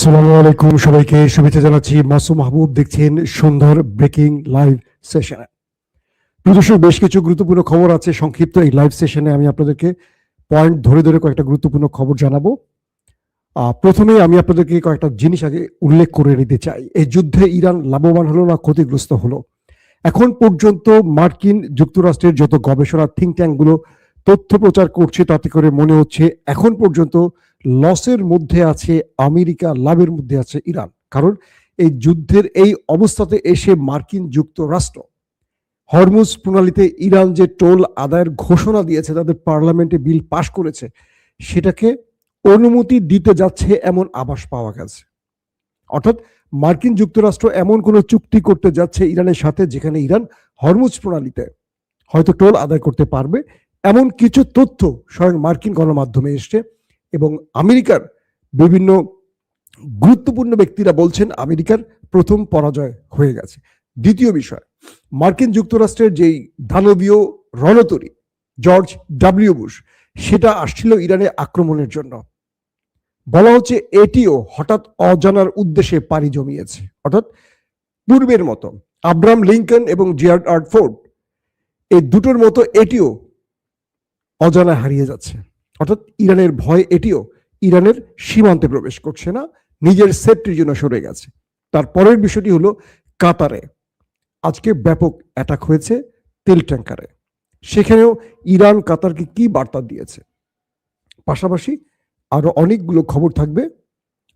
আসসালামু আলাইকুম, সবাইকে শুভেচ্ছা জানাচ্ছি। মাসুম মাহবুব দেখছেন সন্ধ্যার ব্রেকিং লাইভ সেশনে। দর্শক, বেশ কিছু গুরুত্বপূর্ণ খবর আছে। সংক্ষিপ্ত এই লাইভ সেশনে আমি আপনাদেরকে পয়েন্ট ধরে ধরে কয়েকটা গুরুত্বপূর্ণ খবর জানাবো। প্রথমে আমি আপনাদেরকে কয়েকটা জিনিস আগে উল্লেখ করে নিতে চাই। এই যুদ্ধে ইরান লাভবান হলো না ক্ষতিগ্রস্ত হলো? এখন পর্যন্ত মার্কিন যুক্তরাষ্ট্রের যত গবেষণা থিঙ্ক ট্যাঙ্কগুলো তথ্য প্রচার করছে, তাতে করে মনে হচ্ছে এখন পর্যন্ত লসের মধ্যে আছে আমেরিকা, লাভের মধ্যে আছে ইরান। কারণ এই যুদ্ধের এই অবস্থাতে এসে মার্কিন যুক্তরাষ্ট্র হরমুজ প্রণালীতে ইরান যে টোল আদায়ের ঘোষণা দিয়েছে, তাদের পার্লামেন্টে বিল পাশ করেছে, সেটাকে অনুমতি দিতে যাচ্ছে এমন আভাস পাওয়া গেছে। অর্থাৎ মার্কিন যুক্তরাষ্ট্র এমন কোনো চুক্তি করতে যাচ্ছে ইরানের সাথে যেখানে ইরান হরমুজ প্রণালীতে হয়তো টোল আদায় করতে পারবে, এমন কিছু তথ্য স্বয়ং মার্কিন গণমাধ্যমে এসছে। এবং আমেরিকার বিভিন্ন গুরুত্বপূর্ণ ব্যক্তিরা বলছেন আমেরিকার প্রথম পরাজয় হয়ে গেছে। দ্বিতীয় বিষয়, মার্কিন যুক্তরাষ্ট্রের যেই দানবীয় রণতরী জর্জ ডাব্লিউ বুশ, সেটা আসছিল ইরানে আক্রমণের জন্য। বলা হচ্ছে এটিও হঠাৎ অজানার উদ্দেশ্যে পাড়ি জমিয়েছে। অর্থাৎ পূর্বের মতো আব্রাহাম লিঙ্কন এবং জিয়ার্ড ফোর্ড, এই দুটোর মতো এটিও অজানা হারিয়ে যাচ্ছে। অর্থাৎ ইরানের ভয় এটিও ইরানের সীমান্তে প্রবেশ করছে না, নিজের সেফটির জন্য সরে গেছে। তারপরের বিষয়টি হলো কাতারে আজকে ব্যাপক অ্যাটাক হয়েছে তেল ট্যাঙ্কারে। সেখানেও ইরান কাতারকে কি বার্তা দিয়েছে, পাশাপাশি আরো অনেকগুলো খবর থাকবে।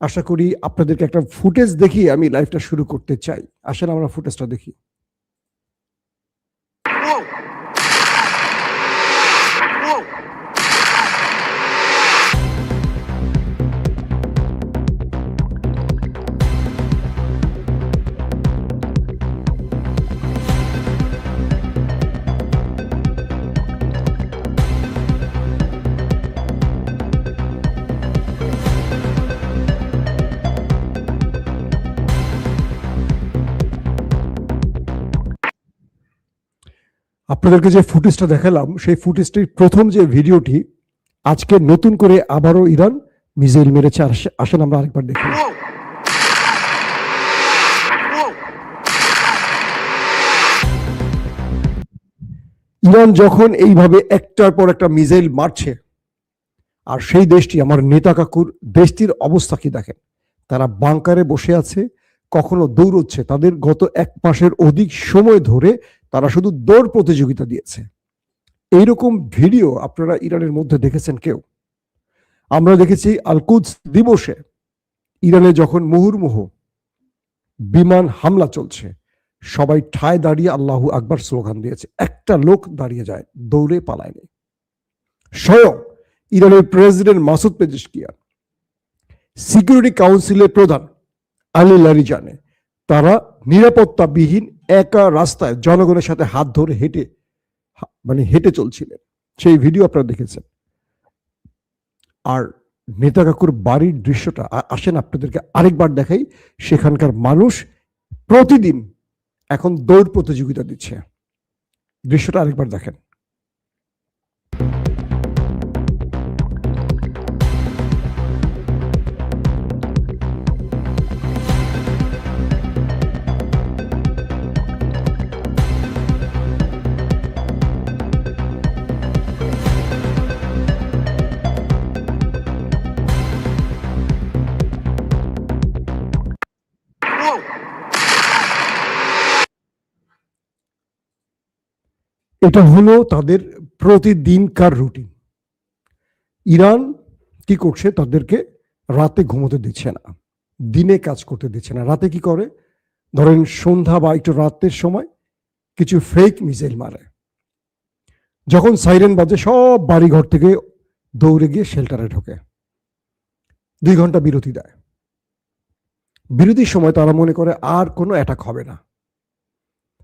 আশা করি আপনাদেরকে একটা ফুটেজ দেখিয়ে আমি লাইভটা শুরু করতে চাই। আসেন আমরা ফুটেজটা দেখি। আপনাদেরকে যে ফুটেজটা দেখালাম, সেই ফুটেজটির প্রথম যে ভিডিওটি, আজকে নতুন করে আবারও ইরান মিসাইল মেরেছে। আসেন আমরা আরেকবার দেখি। ইরান যখন এইভাবে একটার পর একটা মিসাইল মারছে, আর সেই দেশটি, আমার নেতা কাকুর দেশটির অবস্থা কি দেখেন। তারা বাংকারে বসে আছে, কখনো দৌড়চ্ছে। তাদের গত এক মাসের অধিক সময় ধরে তারা শুধু দৌড় প্রতিযোগিতা দিয়েছে। এইরকম ভিডিও আপনারা ইরানের মধ্যে দেখেছেন কেউ? আমরা দেখেছি আল-কুদস দিবসে ইরানে যখন মুহুর্মুহু বিমান হামলা চলছে, সবাই ঠায় দাঁড়িয়ে আল্লাহু আকবার স্লোগান দিয়েছে। একটা লোক দাঁড়িয়ে যায়, দৌড়ে পালায়নি। স্বয়ং ইরানের প্রেসিডেন্ট মাসুদ পেজেশকিয়ান, সিকিউরিটি কাউন্সিলের প্রধান আলী লারিজানে, তারা নিরাপত্তাবিহীন একা রাস্তায় জনগণের সাথে হাত ধরে হেঁটে চলছিলেন। সেই ভিডিও আপনারা দেখেছেন। আর নেতা কাকুর বাড়ির দৃশ্যটা আসেন আপনাদেরকে আরেকবার দেখাই। সেখানকার মানুষ প্রতিদিন এখন দৌড় প্রতিযোগিতা দিচ্ছে। দৃশ্যটা আরেকবার দেখেন। এটা হলো তাদের প্রতিদিনকার রুটিন। ইরান কি করছে, তাদেরকে রাতে ঘুমোতে দিচ্ছে না, দিনে কাজ করতে দিচ্ছে না। রাতে কি করে, ধরেন সন্ধ্যা বা একটু রাতের সময় কিছু ফেক মিসাইল মারে। যখন সাইরেন বাজে, সব বাড়িঘর থেকে দৌড়ে গিয়ে শেল্টারে ঢোকে। 2 ঘন্টা বিরতি দেয়। বিরতির সময় তারা মনে করে আর কোনো অ্যাটাক হবে না।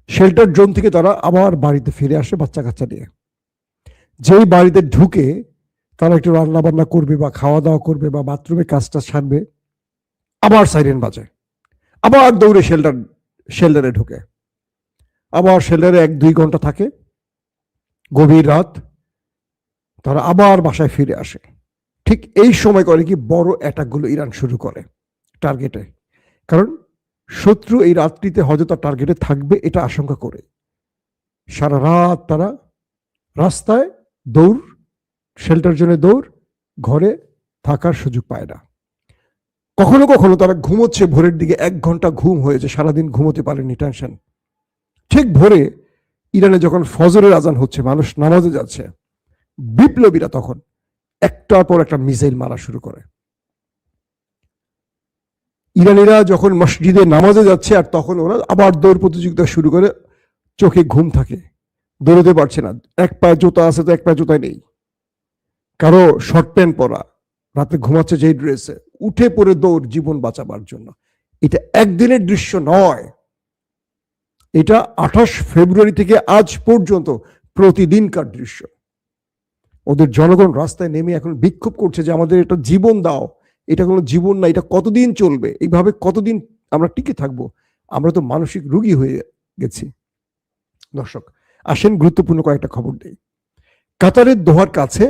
শেল্টার জোন থেকে তারা আবার বাড়িতে ফিরে আসে বাচ্চা কাচ্চা নিয়ে। যেই বাড়িতে ঢুকে তারা একটু রান্না বান্না করবে বা খাওয়া দাওয়া করবে বা বাথরুমে কাজটা সারবে, আবার সাইরেন বাজে, আবার দৌড়ে শেল্টারে ঢুকে, আবার শেল্টারে 1-2 ঘন্টা থাকে। গভীর রাত তারা আবার বাসায় ফিরে আসে। ঠিক এই সময় করে কি বড় অ্যাটাকগুলো ইরান শুরু করে। টার্গেটে, কারণ শত্রু এই রাত্রিতে হয়তো তার টার্গেটে থাকবে এটা আশঙ্কা করে সারা রাত তারা রাস্তায় দৌড়, শেল্টার জন্য দৌড়, ঘরে থাকার সুযোগ পায় না। কখনো কখনো তারা ঘুমোচ্ছে, ভোরের দিকে 1 ঘন্টা ঘুম হয়েছে, সারাদিন ঘুমোতে পারেনি, টেনশন। ঠিক ভোরে ইরানে যখন ফজরের আজান হচ্ছে, মানুষ নামাজে যাচ্ছে, বিপ্লবীরা তখন একটার পর একটা মিসাইল মারা শুরু করে। ইরানিরা যখন মসজিদে নামাজে যাচ্ছে আর তখন ওরা আবার দৌড় প্রতিযোগিতা শুরু করে, চোখে ঘুম থাকে, দৌড়তে পারছে না, এক পায়ে জুতা আছে তো এক পায়ে জুতাই নেই, কারো শর্ট প্যান্ট পরা, রাতে ঘুমাচ্ছে যেই ড্রেসে, উঠে পড়ে দৌড় জীবন বাঁচাবার জন্য। এটা একদিনের দৃশ্য নয়, এটা 28 ফেব্রুয়ারি থেকে আজ পর্যন্ত প্রতিদিনকার দৃশ্য। ওদের জনগণ রাস্তায় নেমে এখন বিক্ষোভ করছে যে আমাদের এটা জীবন দাও, এটা কোনো জীবন না, এটা কতদিন চলবে, এইভাবে কতদিন আমরা টিকে থাকবো, আমরা তো মানসিক রোগী হয়ে গেছি। দর্শক আসেন গুরুত্বপূর্ণ কয়েকটা খবর দেই। কাতারের দোহার কাছে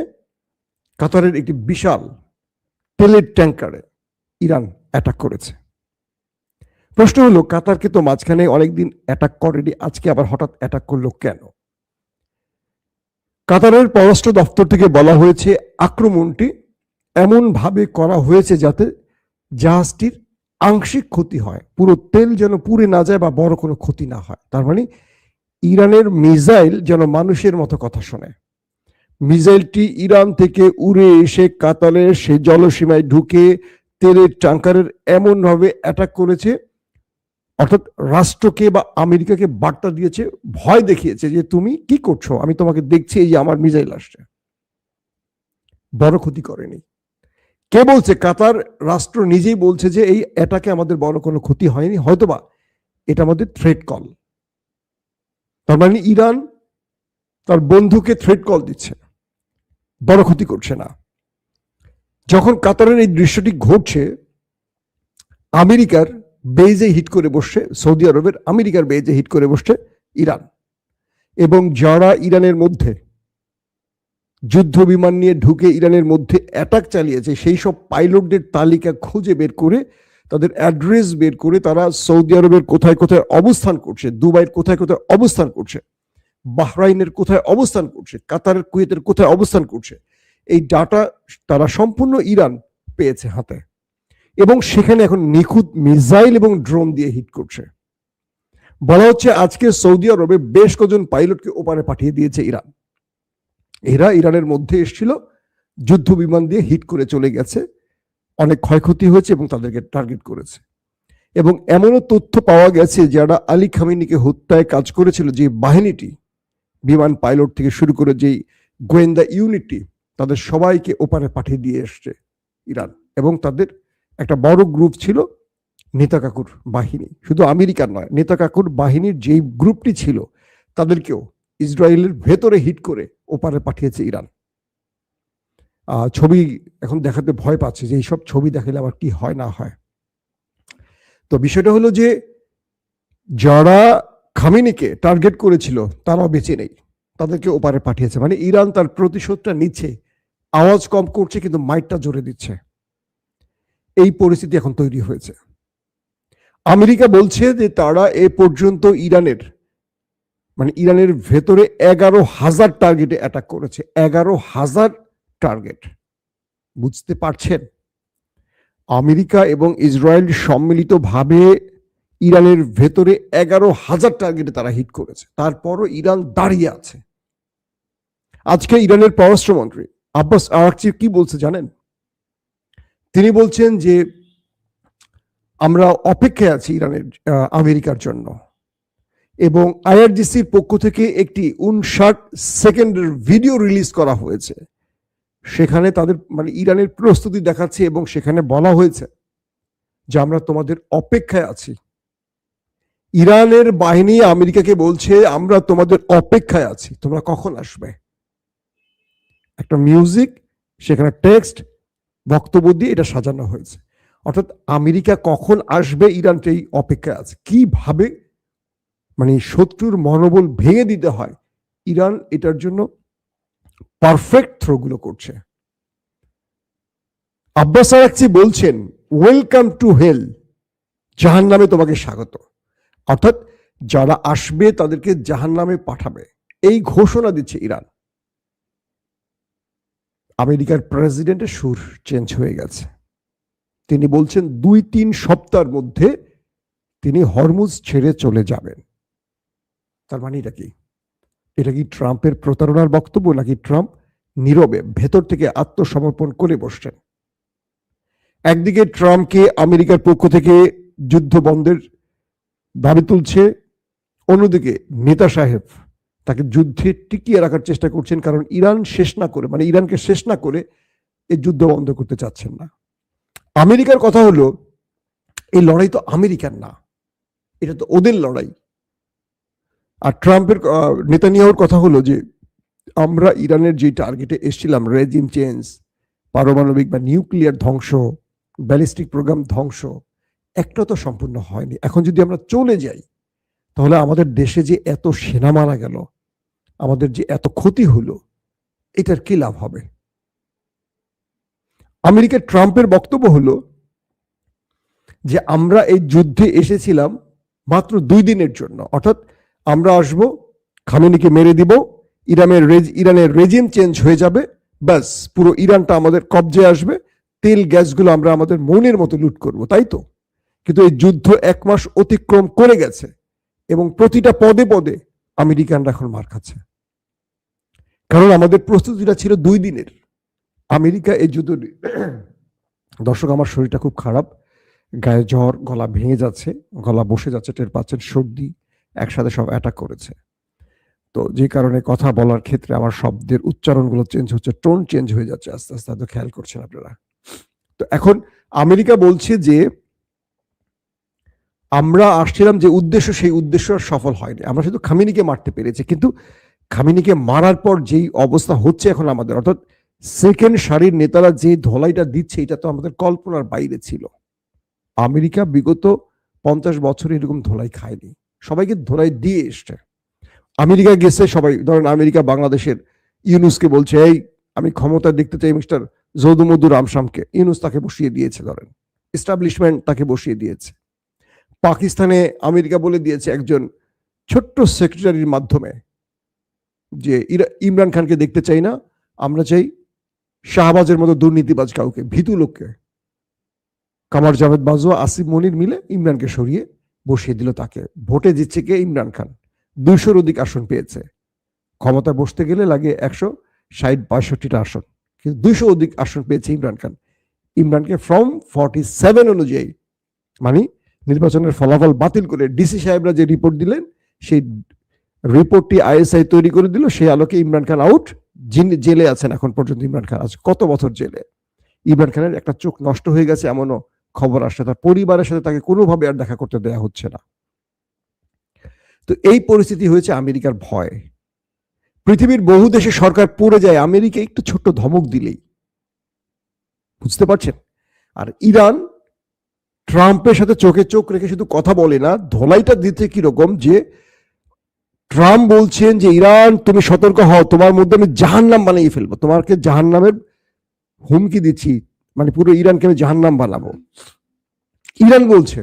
কাতারের একটি বিশাল তেলের ট্যাঙ্কারে ইরান অ্যাটাক করেছে। প্রশ্ন হলো, কাতারকে তো মাঝখানে অনেকদিন অ্যাটাক করেনি, আজকে আবার হঠাৎ অ্যাটাক করলো কেন? কাতারের পররাষ্ট্র দপ্তর থেকে বলা হয়েছে আক্রমণটি এমন ভাবে করা হয়েছে যাতে জাহাজটির আংশিক ক্ষতি হয়, পুরো তেল যেন পুড়ে না যায় বা বড় কোনো ক্ষতি না হয়। তার মানে ইরানের মিসাইল যেন মানুষের মতো কথা শোনে। মিসাইলটি ইরান থেকে উড়ে এসে কাতারের সে জলসীমায় ঢুকে তেলের ট্যাঙ্কারের এমন ভাবে অ্যাটাক করেছে, অর্থাৎ রাষ্ট্রকে বা আমেরিকাকে বার্তা দিয়েছে, ভয় দেখিয়েছে যে তুমি কি করছো, আমি তোমাকে দেখছি, এই যে আমার মিসাইল আসছে। বড় ক্ষতি করেনি। কে বলছে? কাতার রাষ্ট্র নিজেই বলছে যে এই অ্যাটাকে আমাদের বড় কোনো ক্ষতি হয়নি, হয়তোবা এটা আমাদের থ্রেট কল। তার মানে ইরান তার বন্ধুকে থ্রেট কল দিচ্ছে, বড় ক্ষতি করছে না। যখন কাতারের এই দৃশ্যটি ঘটছে, আমেরিকার বেজে হিট করে বসছে, সৌদি আরবের আমেরিকার বেজে হিট করে বসছে ইরান, এবং যারা ইরানের মধ্যে যুদ্ধ বিমান নিয়ে ঢুকে ইরানের মধ্যে অ্যাটাক চালিয়েছে সেই সব পাইলটদের তালিকা খুঁজে বের করে, তাদের অ্যাড্রেস বের করে, তারা সৌদি আরবের কোথায় কোথায় অবস্থান করছে, দুবাইয়ের কোথায় কোথায় অবস্থান করছে, বাহরাইনের কোথায় অবস্থান করছে, কাতারের, কুয়েতের কোথায় অবস্থান করছে, এই ডাটা তারা সম্পূর্ণ ইরান পেয়েছে হাতে, এবং সেখানে এখন নিখুঁত মিসাইল এবং ড্রোন দিয়ে হিট করছে। বলা হচ্ছে আজকে সৌদি আরবে বেশ কজন পাইলটকে ওপারে পাঠিয়ে দিয়েছে ইরান। এরা ইরানের মধ্যে এসেছিল, যুদ্ধ বিমান দিয়ে হিট করে চলে গেছে, অনেক ক্ষয়ক্ষতি হয়েছে এবং তাদেরকে টার্গেট করেছে। এবং এমনও তথ্য পাওয়া গেছে যারা আলী খামেনিকে হত্যায় কাজ করেছিল, যে বাহিনীটি, বিমান পাইলট থেকে শুরু করে যেই গোয়েন্দা ইউনিটটি, তাদের সবাইকে ওপারে পাঠিয়ে দিয়ে এসছে ইরান। এবং তাদের একটা বড় গ্রুপ ছিল নেতা কাকুর বাহিনী, শুধু আমেরিকার নয়, নেতা কাকুর বাহিনীর যেই গ্রুপটি ছিল তাদেরকেও ইসরায়েলের ভেতরে হিট করে ওপারে পাঠিয়েছে ইরান। ছবি এখন দেখাতে ভয় পাচ্ছে যে এইসব ছবি দেখালে আবার কি হয় না হয়। তো বিষয়টা হলো যে যারা খামেনিকে টার্গেট করেছিল তারাও বেঁচে নেই, তাদেরকে ওপারে পাঠিয়েছে। মানে ইরান তার প্রতিশোধটা নিচ্ছে, আওয়াজ কম করছে কিন্তু মাইটটা জোরে দিচ্ছে। এই পরিস্থিতি এখন তৈরি হয়েছে। আমেরিকা বলছে যে তারা এ পর্যন্ত ইরানের ভেতরে 11,000 টার্গেটে অ্যাটাক করেছে। 11,000 টার্গেট, বুঝতে পারছেন? আমেরিকা এবং ইসরায়েল সম্মিলিতভাবে ইরানের ভেতরে 11,000 টার্গেটে তারা হিট করেছে, তারপরও ইরান দাঁড়িয়ে আছে। আজকে ইরানের পররাষ্ট্রমন্ত্রী আব্বাস আরাকচি কি বলছে জানেন? তিনি বলছেন যে আমরা অপেক্ষায় আছি আমেরিকার জন্য, এবং আইআরজিসির পক্ষ থেকে একটি 59 সেকেন্ডের ভিডিও রিলিজ করা হয়েছে। সেখানে তাদের ইরানের প্রস্তুতি দেখাচ্ছে এবং সেখানে বলা হয়েছে যে আমরা তোমাদের অপেক্ষায় আছি। ইরানের বাহিনী আমেরিকাকে বলছে আমরা তোমাদের অপেক্ষায় আছি, তোমরা কখন আসবে। একটা মিউজিক, সেখানে টেক্সট, বক্তব্য দিয়ে এটা সাজানো হয়েছে। অর্থাৎ আমেরিকা কখন আসবে ইরান এই অপেক্ষায় আছে। কিভাবে শত্রুর মনোবল ভেঙে দিতে হয়, ইরান এটার জন্য পারফেক্ট থ্রোগুলো করছে। আব্বাস আরাকচি বলছেন ওয়েলকাম টু হেল, জাহান্নামে তোমাকে স্বাগত। অর্থাৎ যারা আসবে তাদেরকে জাহান্নামে পাঠাবে, এই ঘোষণা দিচ্ছে ইরান। আমেরিকার প্রেসিডেন্টের সুর চেঞ্জ হয়ে গেছে। তিনি বলছেন 2-3 সপ্তাহের মধ্যে তিনি হরমুজ ছেড়ে চলে যাবেন। তার মানে এটা কি? এটা কি ট্রাম্পের প্রতারণার বক্তব্য, নাকি ট্রাম্প নীরবে ভেতর থেকে আত্মসমর্পণ করে বসছেন? একদিকে ট্রাম্পকে আমেরিকার পক্ষ থেকে যুদ্ধ বন্ধের দাবি তুলছে, অন্যদিকে নেতা সাহেব তাকে যুদ্ধে টিকিয়ে রাখার চেষ্টা করছেন, কারণ ইরান শেষ না করে, মানে ইরানকে শেষ না করে এই যুদ্ধ বন্ধ করতে চাচ্ছেন না। আমেরিকার কথা হলো এই লড়াই তো আমেরিকার না, এটা তো ওদের লড়াই। আর ট্রাম্পের নেতানিয়াহুর কথা হলো যে আমরা ইরানের যে টার্গেটে এসেছিলাম, রেজিম চেঞ্জ, পারমাণবিক বা নিউক্লিয়ার ধ্বংস, ব্যালিস্টিক প্রোগ্রাম ধ্বংস, একটা তো সম্পূর্ণ হয়নি। এখন যদি আমরা চলে যাই তাহলে আমাদের দেশে যে এত সেনা মারা গেল, আমাদের যে এত ক্ষতি হলো, এটার কি লাভ হবে? আমেরিকার ট্রাম্পের বক্তব্য হলো যে আমরা এই যুদ্ধে এসেছিলাম মাত্র 2 দিনের জন্য, অর্থাৎ আমরা আসব, খামেনিকে মেরে দিব, ইরানের রেজিম চেঞ্জ হয়ে যাবে, ব্যাস পুরো ইরানটা আমাদের কবজায় আসবে, তেল গ্যাসগুলো আমরা আমাদের মনের মতো লুট করব, তাই তো? কিন্তু এই যুদ্ধ 1 মাস অতিক্রম করে গেছে এবং প্রতিটা পদে পদে আমেরিকানরা এখন মার খাচ্ছে, কারণ আমাদের প্রস্তুতিটা ছিল 2 দিনের। আমেরিকা এই যুদ্ধ, দর্শক আমার শরীরটা খুব খারাপ, গায়ে জ্বর, গলা ভেঙে যাচ্ছে, গলা বসে যাচ্ছে, টের পাচ্ছেন, সর্দি একসাথে সব অ্যাটাক করেছে। তো যে কারণে কথা বলার ক্ষেত্রে আমার শব্দের উচ্চারণগুলো চেঞ্জ হচ্ছে, টোন চেঞ্জ হয়ে যাচ্ছে আস্তে আস্তে, হয়তো খেয়াল করছেন আপনারা। তো এখন আমেরিকা বলছে যে আমরা আসছিলাম যে উদ্দেশ্য, সেই উদ্দেশ্য সফল হয়নি, আমরা শুধু খামেনিকে মারতে পেরেছি। কিন্তু খামেনিকে মারার পর যেই অবস্থা হচ্ছে এখন আমাদের, অর্থাৎ সেকেন্ড সারির নেতারা যে ধোলাইটা দিচ্ছে, এটা তো আমাদের কল্পনার বাইরে ছিল। আমেরিকা বিগত 50 বছরে এরকম ধোলাই খায়নি, সবাইকে ধোলাই দিয়ে এসছে। আমেরিকা গেছে সবাই, ধরেন আমেরিকা বাংলাদেশের ইউনুসকে বলছে, এই আমি ক্ষমতা দেখতে চাই মিস্টার যদুমধু রামশামকে, ইউনুস তাকে বসিয়ে দিয়েছে, ধরেন এস্টাবলিশমেন্ট তাকে বসিয়ে দিয়েছে। পাকিস্তানে আমেরিকা বলে দিয়েছে একজন ছোট্ট সেক্রেটারির মাধ্যমে যে ইমরান খানকে দেখতে চাই না, আমরা চাই শাহবাজের মতো দুর্নীতিবাজ কাউকে, ভীতু লোককে। কামার জাভেদ বাজওয়া, আসিফ মনির মিলে ইমরানকে সরিয়ে বসিয়ে দিল তাকে। ভোটে জিতছে কে? ইমরান খান, 200-র অধিক আসন পেয়েছে। ক্ষমতায় বসতে গেলে লাগে 160-62টা আসন, কিন্তু 200 অধিক আসন পেয়েছে ইমরান খান। ইমরানকে ফর্ম 47 অনুযায়ী, মানে নির্বাচনের ফলাফল বাতিল করে ডিসি সাহেবরা যে রিপোর্ট দিলেন, সেই রিপোর্টটি আইএসআই তৈরি করে দিল, সেই আলোকে ইমরান খান আউট, জেলে আছেন এখন পর্যন্ত ইমরান খান। আজ কত বছর জেলে। ইমরান খানের একটা চোখ নষ্ট হয়ে গেছে এমনও খবর আসছে, তার পরিবারের সাথে তাকে কোনোভাবে আর দেখা করতে দেয়া হচ্ছে না। তো এই পরিস্থিতি হয়েছে আমেরিকার ভয়। পৃথিবীর বহু দেশে সরকার পড়ে যায় আমেরিকা একটু ছোট্ট ধমক দিলেই, বুঝতে পারছেন? আর ইরান ট্রাম্পের সাথে চোখে চোখ রেখে শুধু কথা বলে না, ধোলাইটা দিতে কিরকম যে ট্রাম্প বলছেন যে ইরান তুমি সতর্ক হও, তোমার মধ্যে আমি জাহান্নাম বানিয়ে ফেলবো, তোমাকে জাহান্নামের হুমকি দিচ্ছি, মানে পুরো ইরানকে আমি জাহান্নাম বানাবো। ইরান বলছে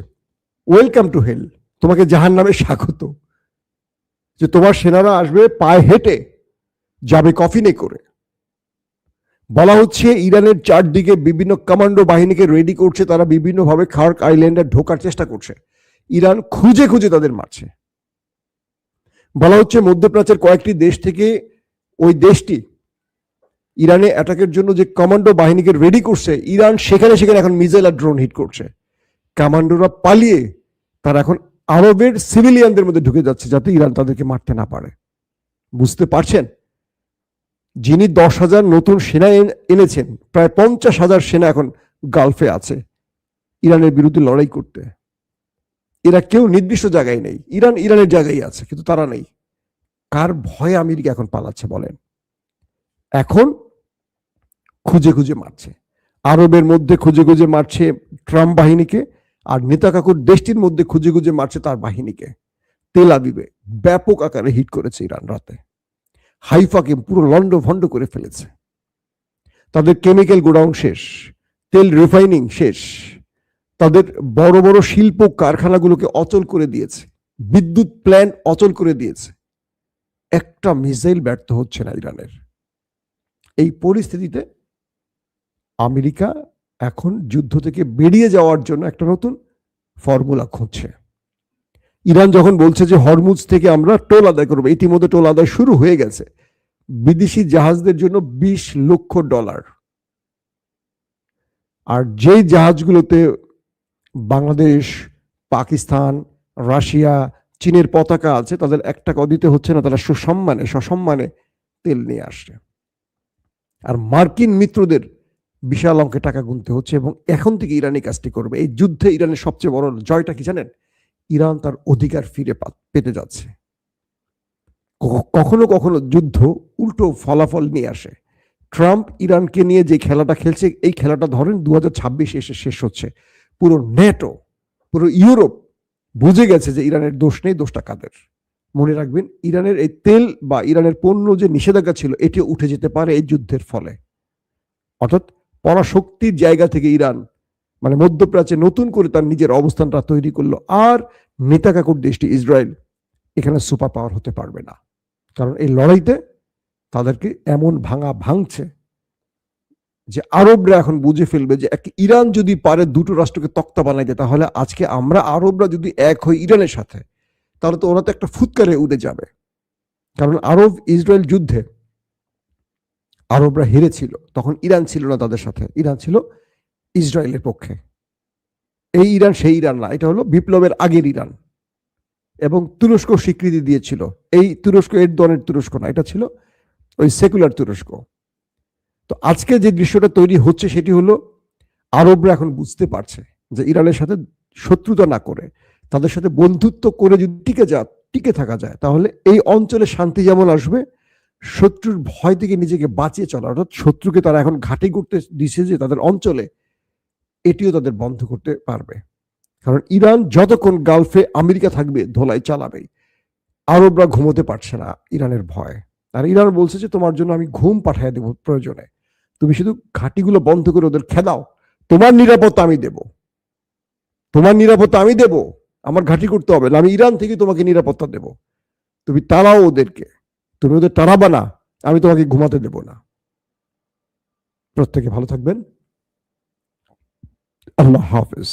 ওয়েলকাম টু হেল, তোমাকে জাহান্নামে স্বাগত, যে তোমার সেনারা আসবে পায়ে হেঁটে, যাবে কফিনে করে। বলা হচ্ছে ইরানের চারদিকে বিভিন্ন কমান্ডো বাহিনীকে রেডি করছে, তারা বিভিন্নভাবে খার্ক আইল্যান্ডে ঢোকার চেষ্টা করছে, ইরান খুঁজে খুঁজে তাদের মারছে। বলা হচ্ছে মধ্যপ্রাচ্যের কয়েকটি দেশ থেকে ওই দেশটি ইরানে অ্যাটাকের জন্য যে কমান্ডো বাহিনীকে রেডি করছে, ইরান সেখানে সেখানে এখন মিসাইল আর ড্রোন হিট করছে। কমান্ডোরা পালিয়ে তারা এখন আরবের সিভিলিয়ানদের মধ্যে ঢুকে যাচ্ছে, যাতে ইরান তাদেরকে মারতে না পারে। বুঝতে পারছেন? যিনি 10,000 নতুন সেনা এনেছেন, প্রায় 50,000 সেনা এখন গালফে আছে ইরানের বিরুদ্ধে লড়াই করতে। এরা কেউ নির্দিষ্ট জায়গায় নেই, ইরানের জায়গায় আছে, কিন্তু তারা নেই। কার ভয়ে আমেরিকা এখন পালাচ্ছে বলেন? এখন খুঁজে খুঁজে মারছে, আরবের মধ্যে খুঁজে খুঁজে মারছে ট্রাম্প বাহিনীকে, আর নেতাকাকুর দেশটির মধ্যে খুঁজে খুঁজে মারছে তার বাহিনীকে। তেল আবিবে ব্যাপক আকারে হিট করেছে ইরান রাতে, হাইফাকে পুরো লন্ড ভন্ড করে ফেলেছে, তাদের কেমিক্যাল গোডাউন শেষ, তেল রিফাইনিং শেষ, তাদের বড় বড় শিল্প কারখানাগুলোকে অচল করে দিয়েছে, বিদ্যুৎ প্ল্যান্ট অচল করে দিয়েছে। একটা মিসাইল ব্যর্থ হচ্ছে না ইরানের। এই পরিস্থিতিতে আমেরিকা এখন যুদ্ধ থেকে বেরিয়ে যাওয়ার জন্য একটা নতুন ফর্মুলা খুঁজছে। ইরান যখন বলছে যে হরমুজ থেকে আমরা টোল আদায় করবো, ইতিমধ্যে টোল আদায় শুরু হয়ে গেছে বিদেশি জাহাজদের জন্য $20 লক্ষ। আর যেই জাহাজগুলোতে বাংলাদেশ, পাকিস্তান, রাশিয়া, চীনের পতাকা আছে, তাদের $1 দিতে হচ্ছে না, তারা সসম্মানে তেল নিয়ে আসছে। আর মার্কিন মিত্রদের বিশাল অঙ্কে টাকা গুনতে হচ্ছে, এবং এখন থেকে ইরানি কাজটি করবে। এই যুদ্ধে ইরানের সবচেয়ে বড় জয়টা কি জানেন? ইরান তার অধিকার ফিরে পেতে যাচ্ছে। কখনো কখনো যুদ্ধ উল্টো ফলাফল নিয়ে আসে। ট্রাম্প ইরানকে নিয়ে যে খেলাটা খেলছে, এই খেলাটা ধরেন 2026 এসে শেষ হচ্ছে। পুরো নেটো, পুরো ইউরোপ বুঝে গেছে যে ইরানের দোষ নেই, দোষটা কাদের। মনে রাখবেন, ইরানের এই তেল বা ইরানের পণ্য যে নিষেধাজ্ঞা ছিল, এটি উঠে যেতে পারে এই যুদ্ধের ফলে। অর্থাৎ পরাশক্তির জায়গা থেকে ইরান মানে মধ্যপ্রাচ্যে নতুন করে তার নিজের অবস্থানটা তৈরি করলো। আর নেতাকাকুর দেশটি ইসরায়েল এখানে সুপার পাওয়ার হতে পারবে না, কারণ এই লড়াইতে তাদেরকে এমন ভাঙছে যে আরবরা এখন বুঝে ফেলবে যে ইরান যদি পারে দুটো রাষ্ট্রকে তক্তা বানাইতে, তাহলে আজকে আমরা আরবরা যদি এক হই ইরানের সাথে, তাহলে তো ওরা তো একটা ফুৎকারে উড়ে যাবে। কারণ আরব ইসরায়েল যুদ্ধে আরবরা হেরেছিল, তখন ইরান ছিল না তাদের সাথে, ইরান ছিল ইসরায়েলের পক্ষে। এই ইরান সেই ইরান না, এটা হলো বিপ্লবের আগের ইরান। এবং তুরস্ক স্বীকৃতি দিয়েছিল, এই তুরস্ক এরদোয়ানের তুরস্ক না, এটা ছিল ওই সেকুলার তুরস্ক। তো আজকে যে দৃশ্যটা তৈরি হচ্ছে সেটি হলো আরবরা এখন বুঝতে পারছে যে ইরানের সাথে শত্রুতা না করে তাদের সাথে বন্ধুত্ব করে যদি টিকে থাকা যায়, তাহলে এই অঞ্চলে শান্তি যেমন আসবে, শত্রুর ভয় থেকে নিজেকে বাঁচিয়ে চলা, অর্থাৎ শত্রুকে তারা এখন ঘাঁটি করতে দিছে যে তাদের অঞ্চলে, এটিও তাদের বন্ধ করতে পারবে। কারণ ইরান যতক্ষণ গালফে আমেরিকা থাকবে ধোলাই চালাবেই। আরবরা ঘুমোতে পারছে না ইরানের ভয়। আর ইরান বলছে যে তোমার জন্য আমি ঘুম পাঠিয়ে দেবো প্রয়োজনে, তুমি শুধু ঘাঁটিগুলো বন্ধ করে ওদের খেদাও, তোমার নিরাপত্তা আমি দেব, তোমার নিরাপত্তা আমি দেব, আমার ঘাঁটি করতে হবে না, আমি ইরান থেকে তোমাকে নিরাপত্তা দেব, তুমি তাড়াও ওদেরকে, তুমি ওদের তাড়াবা না, আমি তোমাকে ঘুমাতে দেব না। প্রত্যেকে ভালো থাকবেন। আল্লাহ হাফেজ।